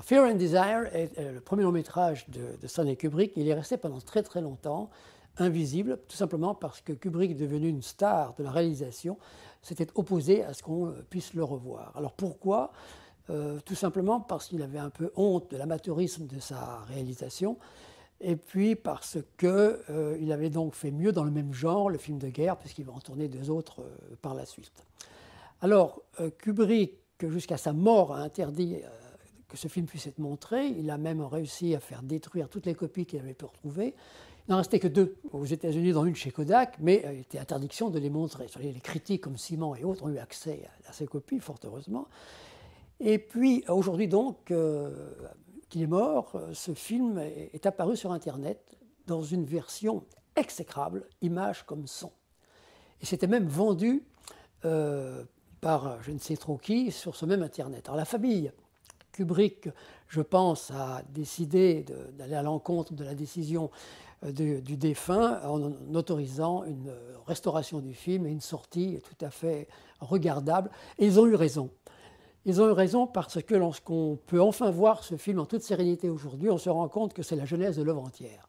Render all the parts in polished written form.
Fear and Desire est le premier long métrage de Stanley Kubrick. Il est resté pendant très très longtemps invisible, tout simplement parce que Kubrick, devenu une star de la réalisation, s'était opposé à ce qu'on puisse le revoir. Alors pourquoi? Tout simplement parce qu'il avait un peu honte de l'amateurisme de sa réalisation, et puis parce qu'il avait donc fait mieux dans le même genre, le film de guerre, puisqu'il va en tourner deux autres par la suite. Alors Kubrick, jusqu'à sa mort, a interdit que ce film puisse être montré. Il a même réussi à faire détruire toutes les copies qu'il avait pu retrouver. Il n'en restait que deux aux États-Unis, dont une chez Kodak, mais il était interdiction de les montrer. Les critiques comme Simon et autres ont eu accès à ces copies, fort heureusement. Et puis aujourd'hui donc, qu'il est mort, ce film est apparu sur Internet dans une version exécrable, image comme son. Et c'était même vendu par je ne sais trop qui sur ce même Internet. Alors la famille Kubrick, je pense, a décidé d'aller à l'encontre de la décision du défunt en autorisant une restauration du film et une sortie tout à fait regardable. Et ils ont eu raison. Ils ont eu raison parce que lorsqu'on peut enfin voir ce film en toute sérénité aujourd'hui, on se rend compte que c'est la genèse de l'œuvre entière.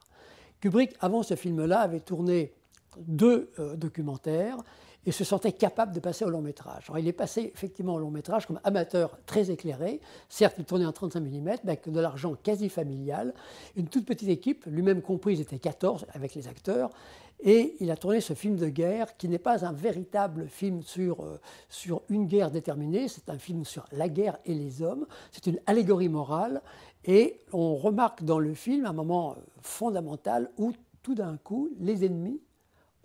Kubrick, avant ce film-là, avait tourné deux documentaires et se sentait capable de passer au long métrage. Alors, il est passé effectivement au long métrage comme amateur très éclairé. Certes, il tournait en 35 mm, mais avec de l'argent quasi familial. Une toute petite équipe, lui-même compris, ils étaient 14 avec les acteurs. Et il a tourné ce film de guerre qui n'est pas un véritable film sur une guerre déterminée, c'est un film sur la guerre et les hommes. C'est une allégorie morale. Et on remarque dans le film un moment fondamental où tout d'un coup, les ennemis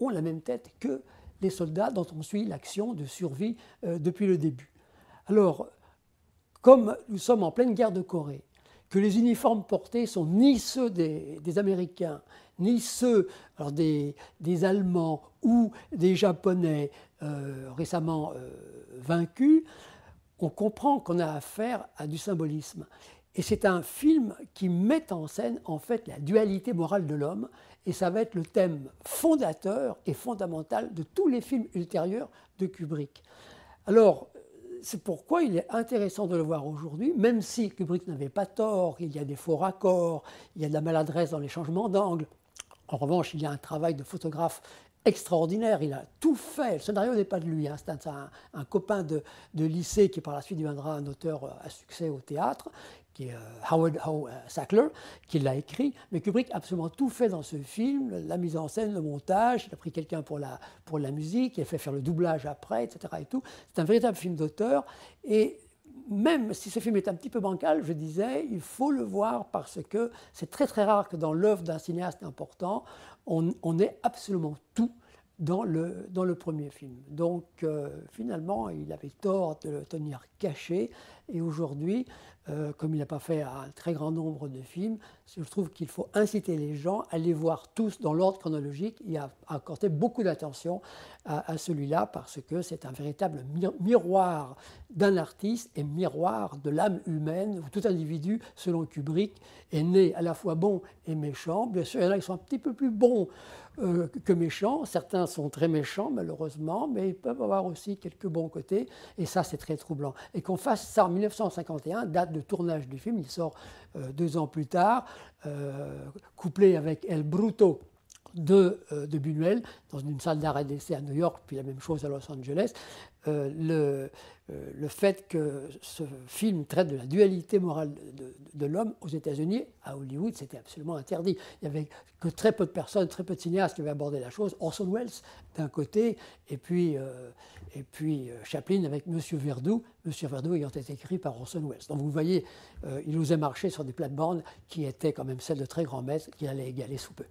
ont la même tête que les soldats dont on suit l'action de survie depuis le début. Alors, comme nous sommes en pleine guerre de Corée, que les uniformes portés sont ni ceux des Américains, ni ceux alors des Allemands ou des Japonais récemment vaincus, on comprend qu'on a affaire à du symbolisme. Et c'est un film qui met en scène en fait la dualité morale de l'homme, et ça va être le thème fondateur et fondamental de tous les films ultérieurs de Kubrick. Alors, c'est pourquoi il est intéressant de le voir aujourd'hui, même si Kubrick n'avait pas tort, il y a des faux raccords, il y a de la maladresse dans les changements d'angle. En revanche, il y a un travail de photographe extraordinaire, il a tout fait. Le scénario n'est pas de lui, hein. C'est un copain de lycée qui par la suite deviendra un auteur à succès au théâtre, qui est Howard Sackler, qui l'a écrit. Mais Kubrick a absolument tout fait dans ce film, la mise en scène, le montage, il a pris quelqu'un pour la musique, il a fait faire le doublage après, etc. et tout. C'est un véritable film d'auteur. Et même si ce film est un petit peu bancal, je disais, il faut le voir parce que c'est très très rare que dans l'œuvre d'un cinéaste important, on ait absolument tout dans le premier film. Donc finalement, il avait tort de le tenir caché. Et aujourd'hui, comme il n'a pas fait un très grand nombre de films, je trouve qu'il faut inciter les gens à les voir tous dans l'ordre chronologique et à accorder beaucoup d'attention à celui-là parce que c'est un véritable miroir d'un artiste et miroir de l'âme humaine où tout individu, selon Kubrick, est né à la fois bon et méchant. Bien sûr, il y en a qui sont un petit peu plus bons que méchants. Certains sont très méchants, malheureusement, mais ils peuvent avoir aussi quelques bons côtés. Et ça, c'est très troublant. Et qu'on fasse ça en 1951, date de tournage du film, il sort 2 ans plus tard, couplé avec El Bruto de Buñuel, dans une salle d'arrêt d'essai à New York, puis la même chose à Los Angeles. Le fait que ce film traite de la dualité morale de l'homme aux États-Unis, à Hollywood, c'était absolument interdit. Il n'y avait que très peu de personnes, très peu de cinéastes qui avaient abordé la chose. Orson Welles d'un côté, et puis Chaplin avec Monsieur Verdoux ayant été écrit par Orson Welles. Donc vous voyez, il osait marcher sur des plates-bandes qui étaient quand même celles de très grands maîtres qu'il allait égaler sous peu.